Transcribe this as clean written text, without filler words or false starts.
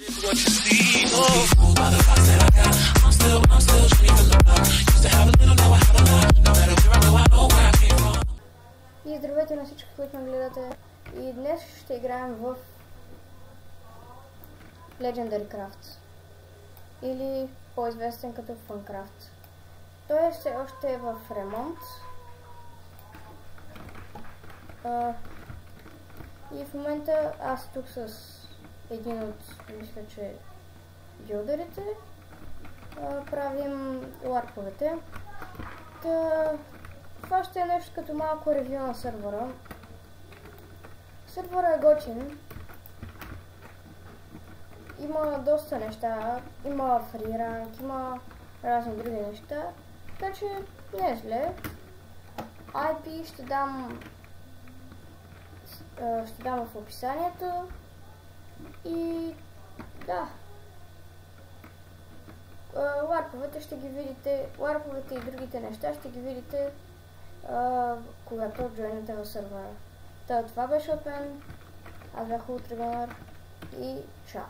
И здравейте на всички, които ме гледате. И днес ще играем в Legendary Craft, или по-известен като Funcraft. Той е все още в ремонт. И в момента аз тук с един от, мисля, че билдерите, правим ларповете. Това ще е нещо като малко ревю на сървъра. Сървъра е готин. Има доста неща, има фри ранг, има разни други неща, така че не е зле. IP ще дам в описанието и да. Ларповете ще ги видите, ларповете и другите неща ще ги видите когато джойнете в сървъра. Това беше от мен, аз бях Ultra Gamer и чао!